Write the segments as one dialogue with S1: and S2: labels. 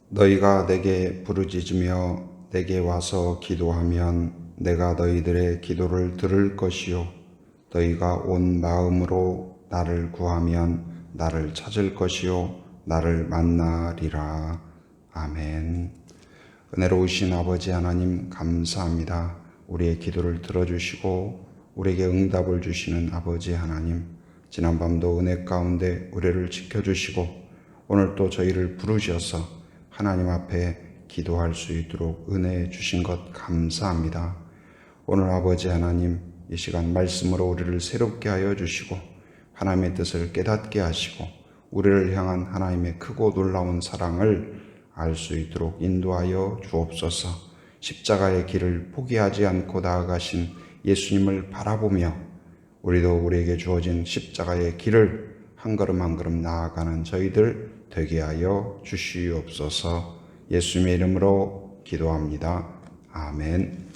S1: 너희가 내게 부르짖으며 내게 와서 기도하면 내가 너희들의 기도를 들을 것이요 너희가 온 마음으로 나를 구하면 나를 찾을 것이요 나를 만나리라. 아멘. 은혜로우신 아버지 하나님 감사합니다. 우리의 기도를 들어주시고 우리에게 응답을 주시는 아버지 하나님, 지난밤도 은혜 가운데 우리를 지켜주시고 오늘 또 저희를 부르셔서 하나님 앞에 기도할 수 있도록 은혜 주신 것 감사합니다. 오늘 아버지 하나님, 이 시간 말씀으로 우리를 새롭게 하여 주시고 하나님의 뜻을 깨닫게 하시고 우리를 향한 하나님의 크고 놀라운 사랑을 알 수 있도록 인도하여 주옵소서. 십자가의 길을 포기하지 않고 나아가신 예수님을 바라보며 우리도 우리에게 주어진 십자가의 길을 한 걸음 한 걸음 나아가는 저희들 되게 하여 주시옵소서. 예수님의 이름으로 기도합니다. 아멘.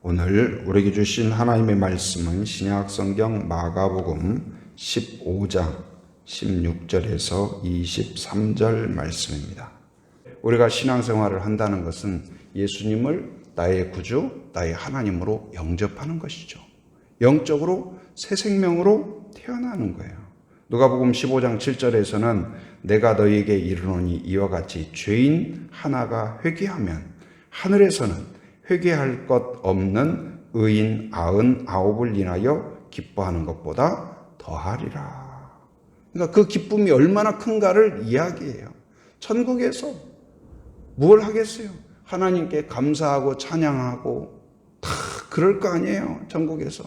S1: 오늘 우리에게 주신 하나님의 말씀은 신약 성경 마가복음 15장 16절에서 23절 말씀입니다. 우리가 신앙생활을 한다는 것은 예수님을 나의 구주, 나의 하나님으로 영접하는 것이죠. 영적으로 새 생명으로 태어나는 거예요. 누가복음 15장 7절에서는 내가 너희에게 이르노니 이와 같이 죄인 하나가 회개하면 하늘에서는 회개할 것 없는 의인 99을 인하여 기뻐하는 것보다 더하리라. 그러니까 그 기쁨이 얼마나 큰가를 이야기해요. 천국에서 뭘 하겠어요? 하나님께 감사하고 찬양하고 다 그럴 거 아니에요, 천국에서.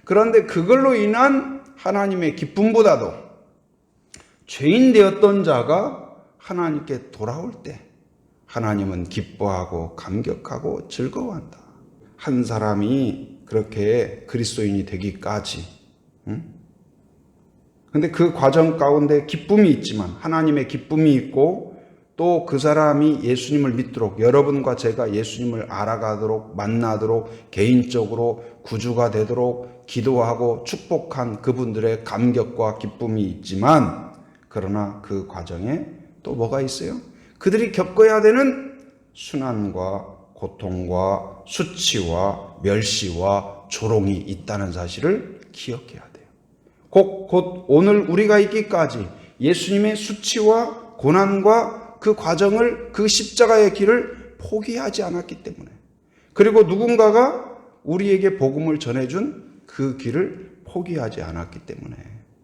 S1: 그런데 그걸로 인한 하나님의 기쁨보다도 죄인 되었던 자가 하나님께 돌아올 때 하나님은 기뻐하고 감격하고 즐거워한다. 한 사람이 그렇게 그리스도인이 되기까지. 근데 그 과정 가운데 기쁨이 있지만 하나님의 기쁨이 있고 또 그 사람이 예수님을 믿도록 여러분과 제가 예수님을 알아가도록 만나도록 개인적으로 구주가 되도록 기도하고 축복한 그분들의 감격과 기쁨이 있지만 그러나 그 과정에 또 뭐가 있어요? 그들이 겪어야 되는 순환과 고통과 수치와 멸시와 조롱이 있다는 사실을 기억해야 돼요. 곧 오늘 우리가 있기까지 예수님의 수치와 고난과 그 과정을, 그 십자가의 길을 포기하지 않았기 때문에, 그리고 누군가가 우리에게 복음을 전해준 그 길을 포기하지 않았기 때문에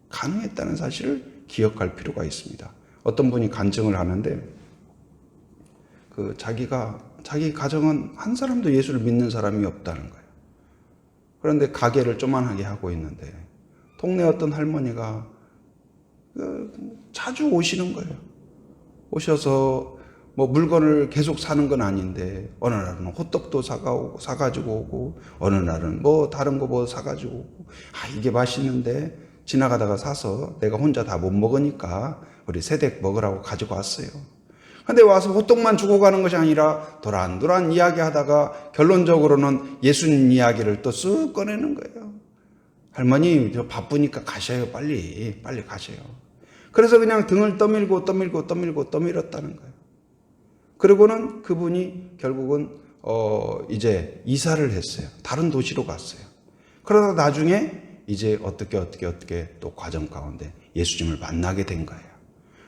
S1: 가능했다는 사실을 기억할 필요가 있습니다. 어떤 분이 간증을 하는데 자기 가정은 한 사람도 예수를 믿는 사람이 없다는 거예요. 그런데 가게를 조만하게 하고 있는데 동네 어떤 할머니가 자주 오시는 거예요. 오셔서 뭐 물건을 계속 사는 건 아닌데 어느 날은 호떡도 사가지고 오고 어느 날은 뭐 다른 거 뭐 사가지고 오고 이게 맛있는데 지나가다가 사서 내가 혼자 다 못 먹으니까 우리 새댁 먹으라고 가지고 왔어요. 근데 와서 호떡만 주고 가는 것이 아니라 도란도란 이야기하다가 결론적으로는 예수님 이야기를 또 쓱 꺼내는 거예요. 할머니 저 바쁘니까 가셔요. 빨리 가셔요. 그래서 그냥 등을 떠밀었다는 거예요. 그리고는 그분이 결국은 이제 이사를 했어요. 다른 도시로 갔어요. 그러다 나중에 이제 어떻게 또 과정 가운데 예수님을 만나게 된 거예요.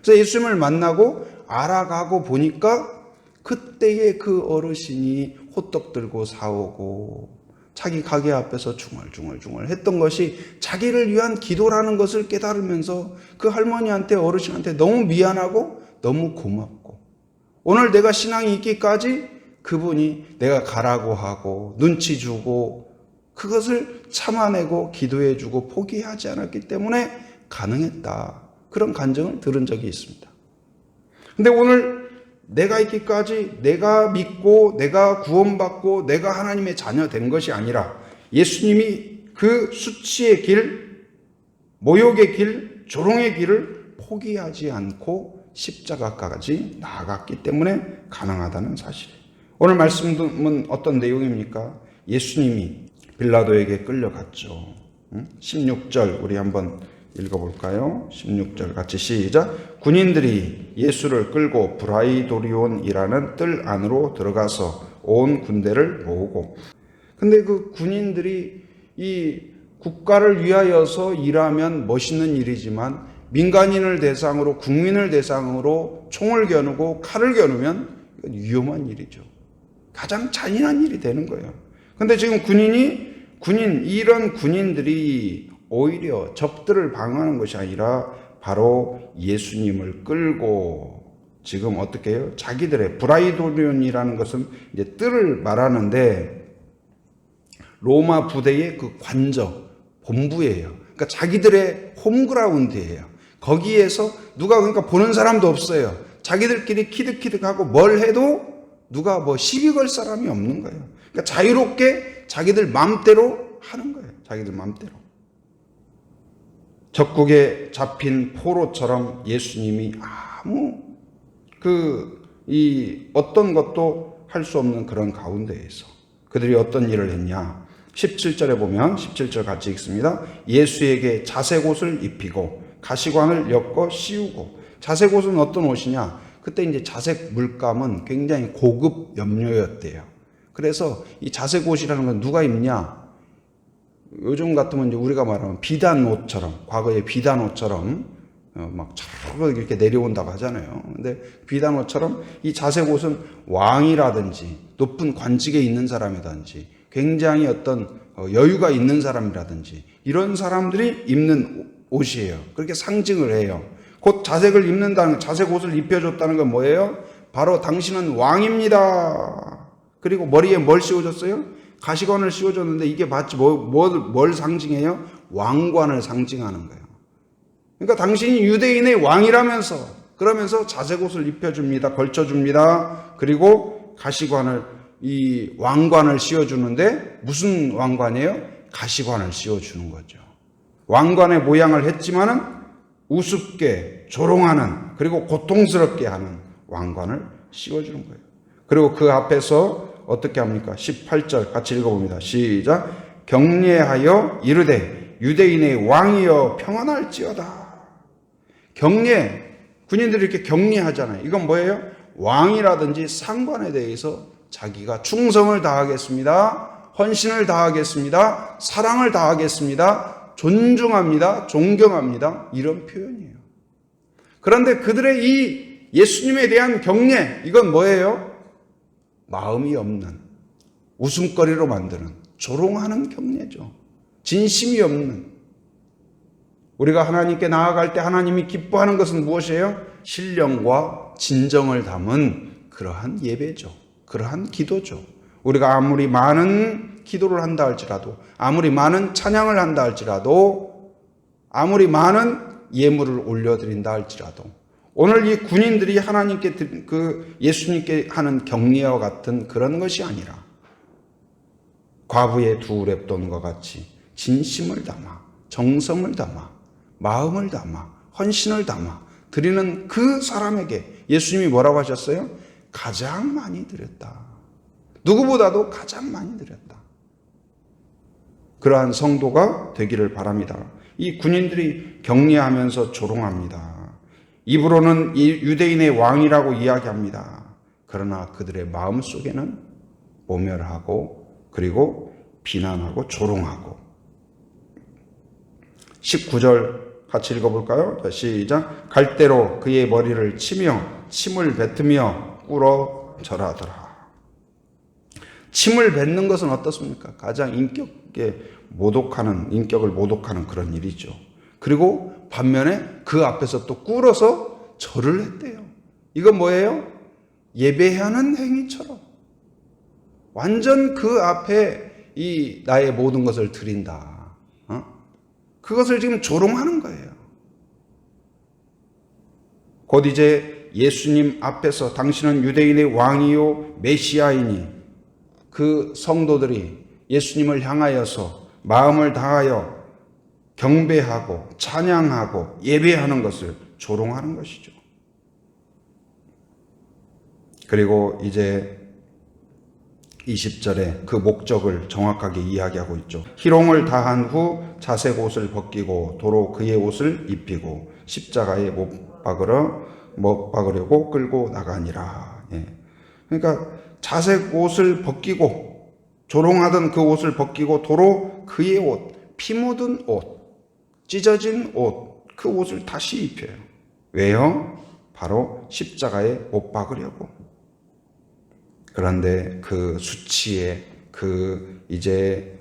S1: 그래서 예수님을 만나고 알아가고 보니까 그때의 그 어르신이 호떡 들고 사오고 자기 가게 앞에서 중얼중얼 했던 것이 자기를 위한 기도라는 것을 깨달으면서 그 할머니한테 어르신한테 너무 미안하고 너무 고맙고 오늘 내가 신앙이 있기까지 그분이 내가 가라고 하고 눈치 주고 그것을 참아내고 기도해주고 포기하지 않았기 때문에 가능했다. 그런 간증을 들은 적이 있습니다. 근데 오늘 내가 있기까지 내가 믿고 내가 구원받고 내가 하나님의 자녀 된 것이 아니라 예수님이 그 수치의 길, 모욕의 길, 조롱의 길을 포기하지 않고 십자가까지 나아갔기 때문에 가능하다는 사실이에요. 오늘 말씀은 어떤 내용입니까? 예수님이 빌라도에게 끌려갔죠. 16절 우리 한번 읽어볼까요? 16절 같이 시작. 군인들이 예수를 끌고 브라이도리온이라는 뜰 안으로 들어가서 온 군대를 모으고. 근데 그 군인들이 이 국가를 위하여서 일하면 멋있는 일이지만 민간인을 대상으로, 국민을 대상으로 총을 겨누고 칼을 겨누면 이건 위험한 일이죠. 가장 잔인한 일이 되는 거예요. 근데 지금 이런 군인들이 오히려 적들을 방어하는 것이 아니라 바로 예수님을 끌고 지금 어떻게 해요? 자기들의 브라이도리온이라는 것은 이제 뜰을 말하는데 로마 부대의 그 관저, 본부예요. 그러니까 자기들의 홈그라운드예요. 거기에서 누가 그러니까 보는 사람도 없어요. 자기들끼리 키득키득하고 뭘 해도 누가 뭐 시비 걸 사람이 없는 거예요. 그러니까 자유롭게 자기들 마음대로 하는 거예요. 자기들 마음대로. 적국에 잡힌 포로처럼 예수님이 아무 어떤 것도 할 수 없는 그런 가운데에서 그들이 어떤 일을 했냐. 17절에 보면 17절 같이 읽습니다. 예수에게 자색 옷을 입히고 가시관을 엮어 씌우고. 자색 옷은 어떤 옷이냐? 그때 이제 자색 물감은 굉장히 고급 염료였대요. 그래서 이 자색 옷이라는 건 누가 입냐? 요즘 같으면 이제 우리가 말하면 비단 옷처럼, 과거의 비단 옷처럼 막 차르르 이렇게 내려온다고 하잖아요. 근데 비단 옷처럼 이 자색 옷은 왕이라든지 높은 관직에 있는 사람이라든지 굉장히 어떤 여유가 있는 사람이라든지 이런 사람들이 입는 옷이에요. 그렇게 상징을 해요. 곧 자색 옷을 입혀줬다는 건 뭐예요? 바로 당신은 왕입니다. 그리고 머리에 뭘 씌워줬어요? 가시관을 씌워줬는데 이게 마치 뭘 상징해요? 왕관을 상징하는 거예요. 그러니까 당신이 유대인의 왕이라면서 그러면서 자색 옷을 입혀줍니다. 걸쳐줍니다. 그리고 이 왕관을 씌워주는데 무슨 왕관이에요? 가시관을 씌워주는 거죠. 왕관의 모양을 했지만은 우습게 조롱하는 그리고 고통스럽게 하는 왕관을 씌워주는 거예요. 그리고 그 앞에서 어떻게 합니까? 18절 같이 읽어봅니다. 시작. 경례하여 이르되 유대인의 왕이여 평안할지어다. 군인들이 이렇게 격려하잖아요. 이건 뭐예요? 왕이라든지 상관에 대해서 자기가 충성을 다하겠습니다. 헌신을 다하겠습니다. 사랑을 다하겠습니다. 존중합니다. 존경합니다. 이런 표현이에요. 그런데 그들의 이 예수님에 대한 경례, 이건 뭐예요? 마음이 없는, 웃음거리로 만드는, 조롱하는 경례죠. 진심이 없는. 우리가 하나님께 나아갈 때 하나님이 기뻐하는 것은 무엇이에요? 신령과 진정을 담은 그러한 예배죠. 그러한 기도죠. 우리가 아무리 많은 기도를 한다 할지라도, 아무리 많은 찬양을 한다 할지라도, 아무리 많은 예물을 올려드린다 할지라도, 오늘 이 군인들이 하나님께 예수님께 하는 격려와 같은 그런 것이 아니라 과부의 두 랩돈과 같이 진심을 담아, 정성을 담아, 마음을 담아, 헌신을 담아 드리는 그 사람에게 예수님이 뭐라고 하셨어요? 가장 많이 드렸다. 누구보다도 가장 많이 드렸다. 그러한 성도가 되기를 바랍니다. 이 군인들이 격려하면서 조롱합니다. 입으로는 유대인의 왕이라고 이야기합니다. 그러나 그들의 마음속에는 모멸하고 그리고 비난하고 조롱하고. 19절 같이 읽어볼까요? 시작. 갈대로 그의 머리를 치며 침을 뱉으며 꿇어 절하더라. 침을 뱉는 것은 어떻습니까? 가장 인격을 모독하는 그런 일이죠. 그리고 반면에 그 앞에서 또 꿇어서 절을 했대요. 이건 뭐예요? 예배하는 행위처럼. 완전 그 앞에 이 나의 모든 것을 드린다. 그것을 지금 조롱하는 거예요. 곧 이제 예수님 앞에서 당신은 유대인의 왕이요 메시아이니 그 성도들이 예수님을 향하여서 마음을 다하여 경배하고 찬양하고 예배하는 것을 조롱하는 것이죠. 그리고 이제 20절에 그 목적을 정확하게 이야기하고 있죠. 희롱을 다한 후 자색 옷을 벗기고 도로 그의 옷을 입히고 십자가에 못 박으려고 끌고 나가니라. 예. 그러니까 자색 옷을 벗기고 조롱하던 그 옷을 벗기고 도로 그의 옷, 피 묻은 옷, 찢어진 옷, 그 옷을 다시 입혀요. 왜요? 바로 십자가에 못 박으려고. 그런데 그 수치에 그 이제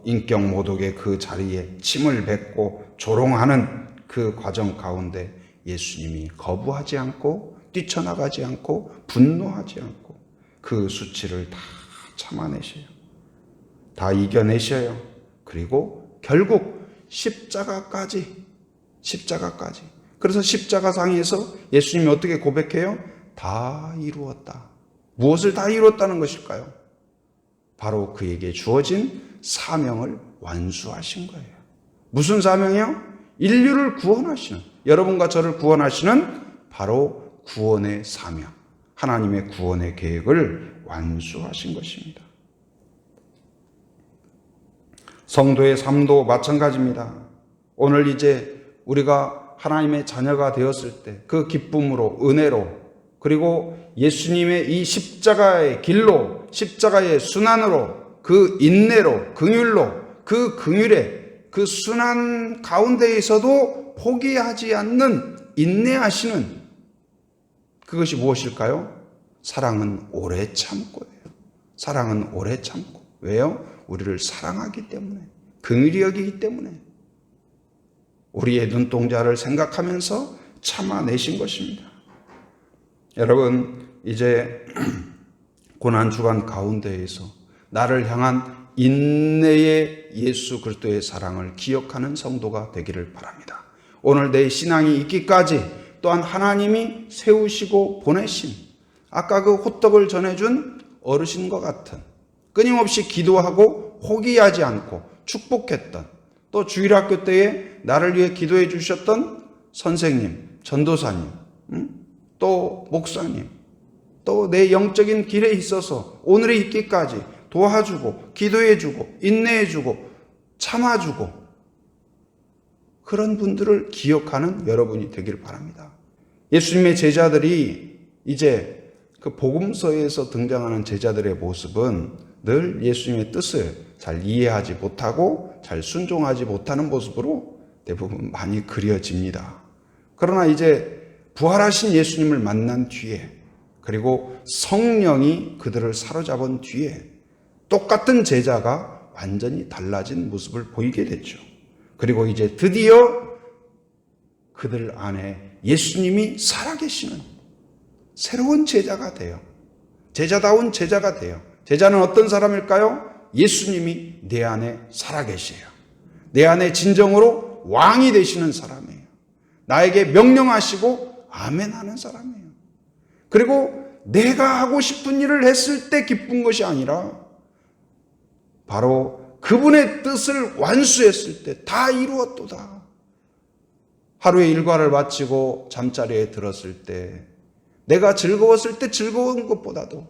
S1: 인격 모독의 그 자리에 침을 뱉고 조롱하는 그 과정 가운데 예수님이 거부하지 않고 뛰쳐나가지 않고 분노하지 않고 그 수치를 다 참아내셔요. 다 이겨내셔요. 그리고 결국 십자가까지. 그래서 십자가상에서 예수님이 어떻게 고백해요? 다 이루었다. 무엇을 다 이루었다는 것일까요? 바로 그에게 주어진 사명을 완수하신 거예요. 무슨 사명이요? 인류를 구원하시는, 여러분과 저를 구원하시는 바로 구원의 사명, 하나님의 구원의 계획을 완수하신 것입니다. 성도의 삶도 마찬가지입니다. 오늘 이제 우리가 하나님의 자녀가 되었을 때 그 기쁨으로, 은혜로, 그리고 예수님의 이 십자가의 길로, 십자가의 순환으로, 그 인내로, 긍휼로, 그 긍휼에, 그 순환 가운데에서도 포기하지 않는 인내하시는 그것이 무엇일까요? 사랑은 오래 참고예요. 사랑은 오래 참고. 왜요? 우리를 사랑하기 때문에, 긍휼히 여기기 때문에 우리의 눈동자를 생각하면서 참아내신 것입니다. 여러분, 이제 고난주간 가운데에서 나를 향한 인내의 예수 그리스도의 사랑을 기억하는 성도가 되기를 바랍니다. 오늘 내 신앙이 있기까지 또한 하나님이 세우시고 보내신, 아까 그 호떡을 전해준 어르신과 같은, 끊임없이 기도하고 포기하지 않고 축복했던, 또 주일학교 때에 나를 위해 기도해 주셨던 선생님, 전도사님, 또 목사님, 또 내 영적인 길에 있어서 오늘에 있기까지 도와주고 기도해주고 인내해주고 참아주고 그런 분들을 기억하는 여러분이 되기를 바랍니다. 예수님의 제자들이 이제 그 복음서에서 등장하는 제자들의 모습은 늘 예수님의 뜻을 잘 이해하지 못하고 잘 순종하지 못하는 모습으로 대부분 많이 그려집니다. 그러나 이제 부활하신 예수님을 만난 뒤에, 그리고 성령이 그들을 사로잡은 뒤에 똑같은 제자가 완전히 달라진 모습을 보이게 됐죠. 그리고 이제 드디어 그들 안에 예수님이 살아계시는 새로운 제자가 돼요. 제자다운 제자가 돼요. 제자는 어떤 사람일까요? 예수님이 내 안에 살아계세요. 내 안에 진정으로 왕이 되시는 사람이에요. 나에게 명령하시고 아멘 하는 사람이에요. 그리고 내가 하고 싶은 일을 했을 때 기쁜 것이 아니라 바로 그분의 뜻을 완수했을 때 다 이루었도다. 하루의 일과를 마치고 잠자리에 들었을 때 내가 즐거웠을 때 즐거운 것보다도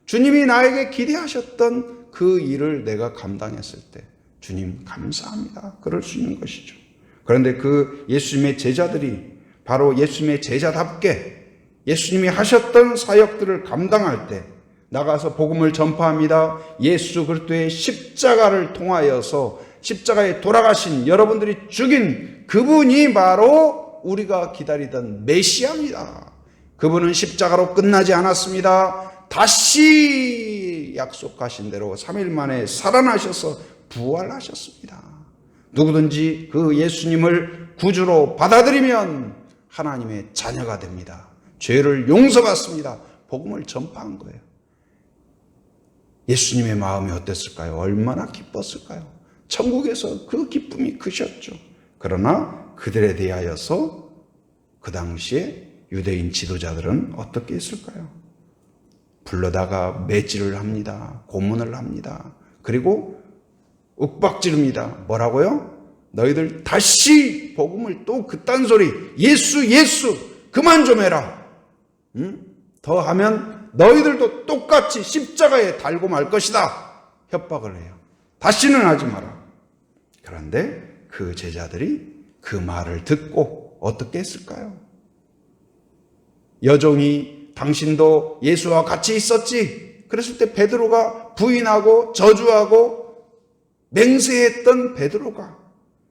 S1: 주님이 나에게 기대하셨던 그 일을 내가 감당했을 때 주님 감사합니다. 그럴 수 있는 것이죠. 그런데 그 예수님의 제자들이 바로 예수님의 제자답게 예수님이 하셨던 사역들을 감당할 때 나가서 복음을 전파합니다. 예수 그리스도의 십자가를 통하여서 십자가에 돌아가신 여러분들이 죽인 그분이 바로 우리가 기다리던 메시아입니다. 그분은 십자가로 끝나지 않았습니다. 다시 약속하신 대로 3일 만에 살아나셔서 부활하셨습니다. 누구든지 그 예수님을 구주로 받아들이면 하나님의 자녀가 됩니다. 죄를 용서받습니다. 복음을 전파한 거예요. 예수님의 마음이 어땠을까요? 얼마나 기뻤을까요? 천국에서 그 기쁨이 크셨죠. 그러나 그들에 대하여서 그 당시에 유대인 지도자들은 어떻게 했을까요? 불러다가 매질을 합니다. 고문을 합니다. 그리고 윽박지릅니다. 뭐라고요? 너희들 다시 복음을 또 그딴 소리 예수 그만 좀 해라. 더 하면 너희들도 똑같이 십자가에 달고 말 것이다. 협박을 해요. 다시는 하지 마라. 그런데 그 제자들이 그 말을 듣고 어떻게 했을까요? 여종이 당신도 예수와 같이 있었지? 그랬을 때 베드로가 부인하고 저주하고 맹세했던 베드로가,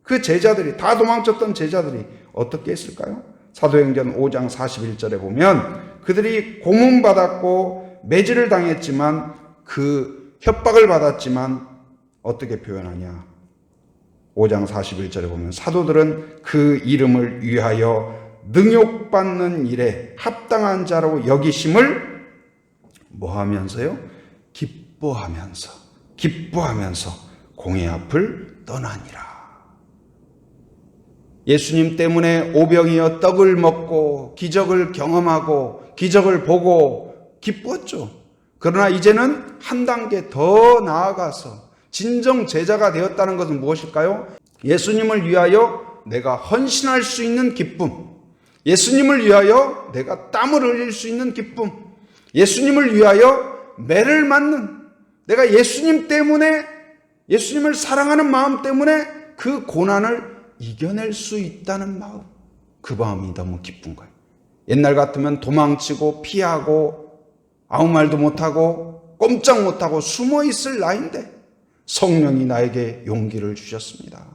S1: 그 제자들이, 다 도망쳤던 제자들이 어떻게 했을까요? 사도행전 5장 41절에 보면 그들이 고문받았고 매질을 당했지만, 그 협박을 받았지만 어떻게 표현하냐? 5장 41절에 보면 사도들은 그 이름을 위하여 능욕받는 일에 합당한 자로 여기심을 뭐 하면서요? 기뻐하면서 공의 앞을 떠나니라. 예수님 때문에 오병이어 떡을 먹고 기적을 경험하고 기적을 보고 기뻤죠. 그러나 이제는 한 단계 더 나아가서 진정 제자가 되었다는 것은 무엇일까요? 예수님을 위하여 내가 헌신할 수 있는 기쁨, 예수님을 위하여 내가 땀을 흘릴 수 있는 기쁨, 예수님을 위하여 매를 맞는, 내가 예수님 때문에, 예수님을 사랑하는 마음 때문에 그 고난을 이겨낼 수 있다는 마음, 그 마음이 너무 기쁜 거예요. 옛날 같으면 도망치고 피하고 아무 말도 못하고 꼼짝 못하고 숨어 있을 나이인데 성령이 나에게 용기를 주셨습니다.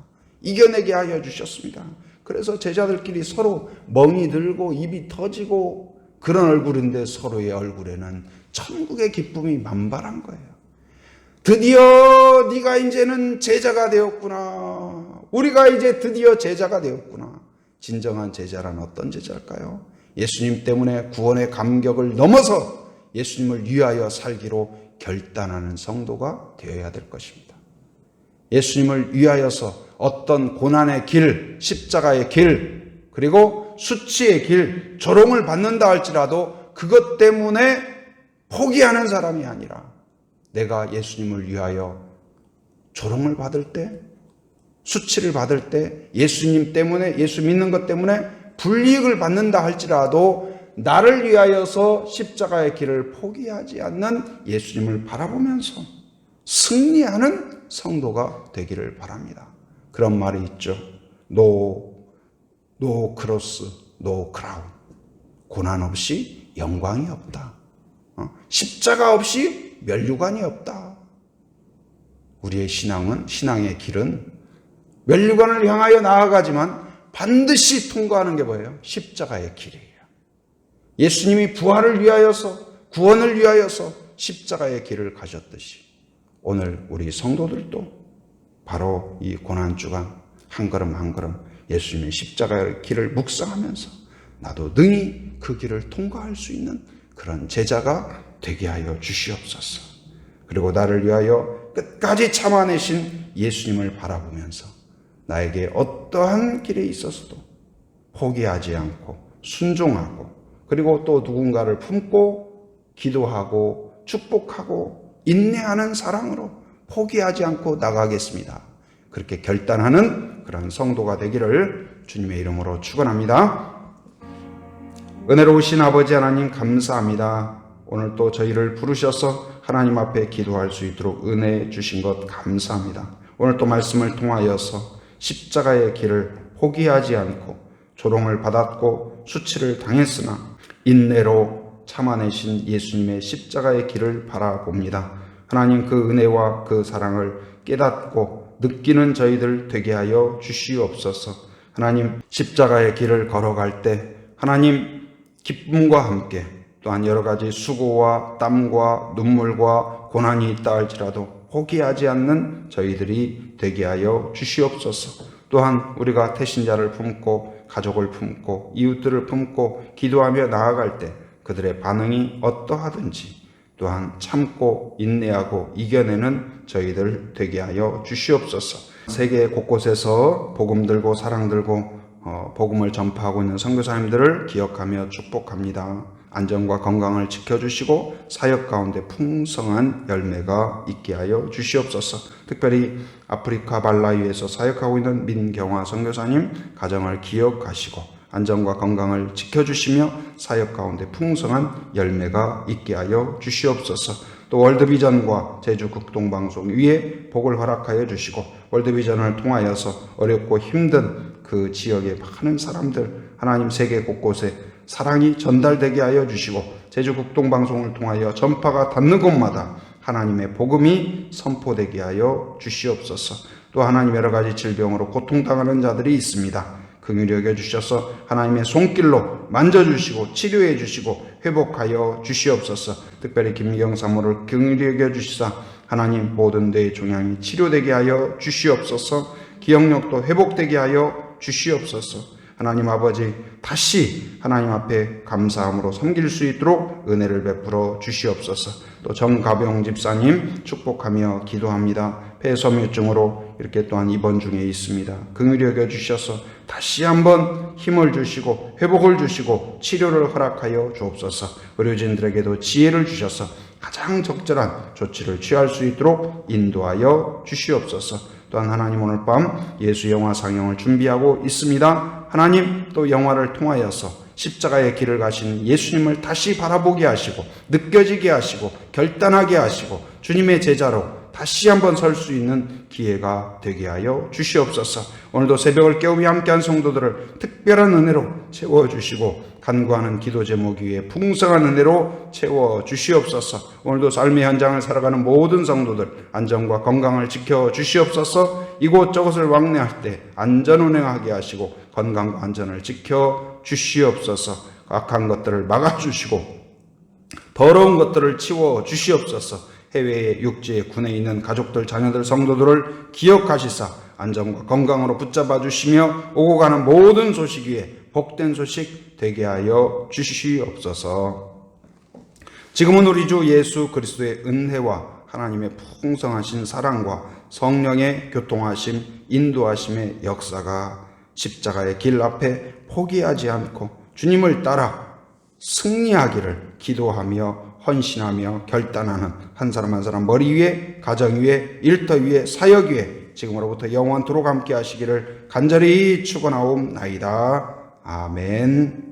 S1: 이겨내게 하여 주셨습니다. 그래서 제자들끼리 서로 멍이 들고 입이 터지고 그런 얼굴인데 서로의 얼굴에는 천국의 기쁨이 만발한 거예요. 드디어 네가 이제는 제자가 되었구나. 우리가 이제 드디어 제자가 되었구나. 진정한 제자란 어떤 제자일까요? 예수님 때문에 구원의 감격을 넘어서 예수님을 위하여 살기로 결단하는 성도가 되어야 될 것입니다. 예수님을 위하여서 어떤 고난의 길, 십자가의 길, 그리고 수치의 길, 조롱을 받는다 할지라도 그것 때문에 포기하는 사람이 아니라, 내가 예수님을 위하여 조롱을 받을 때, 수치를 받을 때, 예수님 때문에, 예수 믿는 것 때문에 불이익을 받는다 할지라도 나를 위하여서 십자가의 길을 포기하지 않는 예수님을 바라보면서 승리하는 성도가 되기를 바랍니다. 그런 말이 있죠. No cross, no crown. 고난 없이 영광이 없다. 십자가 없이 면류관이 없다. 우리의 신앙의 길은 면류관을 향하여 나아가지만 반드시 통과하는 게 뭐예요? 십자가의 길이에요. 예수님이 부활을 위하여서, 구원을 위하여서 십자가의 길을 가셨듯이 오늘 우리 성도들도 바로 이 고난주간 한 걸음 한 걸음 예수님의 십자가의 길을 묵상하면서 나도 능히 그 길을 통과할 수 있는 그런 제자가 되게 하여 주시옵소서. 그리고 나를 위하여 끝까지 참아내신 예수님을 바라보면서 나에게 어떠한 길에 있어서도 포기하지 않고 순종하고, 그리고 또 누군가를 품고 기도하고 축복하고 인내하는 사랑으로 포기하지 않고 나가겠습니다. 그렇게 결단하는 그런 성도가 되기를 주님의 이름으로 축원합니다. 은혜로우신 아버지 하나님 감사합니다. 오늘 또 저희를 부르셔서 하나님 앞에 기도할 수 있도록 은혜 주신 것 감사합니다. 오늘 또 말씀을 통하여서 십자가의 길을 포기하지 않고 조롱을 받았고 수치를 당했으나 인내로 참아내신 예수님의 십자가의 길을 바라봅니다. 하나님, 그 은혜와 그 사랑을 깨닫고 느끼는 저희들 되게 하여 주시옵소서. 하나님, 십자가의 길을 걸어갈 때 하나님 기쁨과 함께 또한 여러 가지 수고와 땀과 눈물과 고난이 있다 할지라도 포기하지 않는 저희들이 되게 하여 주시옵소서. 또한 우리가 태신자를 품고 가족을 품고 이웃들을 품고 기도하며 나아갈 때 그들의 반응이 어떠하든지 또한 참고 인내하고 이겨내는 저희들 되게 하여 주시옵소서. 세계 곳곳에서 복음 들고 사랑 들고 복음을 전파하고 있는 선교사님들을 기억하며 축복합니다. 안전과 건강을 지켜주시고 사역 가운데 풍성한 열매가 있게 하여 주시옵소서. 특별히 아프리카 말라위에서 사역하고 있는 민경화 선교사님 가정을 기억하시고 안전과 건강을 지켜주시며 사역 가운데 풍성한 열매가 있게 하여 주시옵소서. 또 월드비전과 제주 극동방송 위에 복을 허락하여 주시고 월드비전을 통하여서 어렵고 힘든 그 지역의 많은 사람들 하나님 세계 곳곳에 사랑이 전달되게 하여 주시고 제주 극동방송을 통하여 전파가 닿는 곳마다 하나님의 복음이 선포되게 하여 주시옵소서. 또 하나님 여러 가지 질병으로 고통당하는 자들이 있습니다. 긍휼히 여겨주셔서 하나님의 손길로 만져주시고 치료해 주시고 회복하여 주시옵소서. 특별히 김미경 사모를 긍휼히 여겨주시사 하나님 모든 뇌의 종양이 치료되게 하여 주시옵소서. 기억력도 회복되게 하여 주시옵소서. 하나님 아버지 다시 하나님 앞에 감사함으로 섬길 수 있도록 은혜를 베풀어 주시옵소서. 또 정가병 집사님 축복하며 기도합니다. 폐섬유증으로 이렇게 또한 입원 중에 있습니다. 긍휼히 여겨주셔서 다시 한번 힘을 주시고 회복을 주시고 치료를 허락하여 주옵소서. 의료진들에게도 지혜를 주셔서 가장 적절한 조치를 취할 수 있도록 인도하여 주시옵소서. 또한 하나님 오늘 밤 예수 영화 상영을 준비하고 있습니다. 하나님 또 영화를 통하여서 십자가의 길을 가신 예수님을 다시 바라보게 하시고 느껴지게 하시고 결단하게 하시고 주님의 제자로 다시 한번 설 수 있는 기회가 되게 하여 주시옵소서. 오늘도 새벽을 깨우며 함께한 성도들을 특별한 은혜로 채워주시고 간구하는 기도 제목 위에 풍성한 은혜로 채워주시옵소서. 오늘도 삶의 현장을 살아가는 모든 성도들 안전과 건강을 지켜주시옵소서. 이곳저곳을 왕래할 때 안전운행하게 하시고 건강과 안전을 지켜주시옵소서. 악한 것들을 막아주시고 더러운 것들을 치워주시옵소서. 해외에 육지에 군에 있는 가족들 자녀들 성도들을 기억하시사 안전과 건강으로 붙잡아 주시며 오고 가는 모든 소식 위에 복된 소식 되게 하여 주시옵소서. 지금은 우리 주 예수 그리스도의 은혜와 하나님의 풍성하신 사랑과 성령의 교통하심 인도하심의 역사가 십자가의 길 앞에 포기하지 않고 주님을 따라 승리하기를 기도하며 헌신하며 결단하는 한 사람 한 사람 머리 위에 가정 위에 일터 위에 사역 위에 지금으로부터 영원토록 함께 하시기를 간절히 축원하옵나이다. 아멘.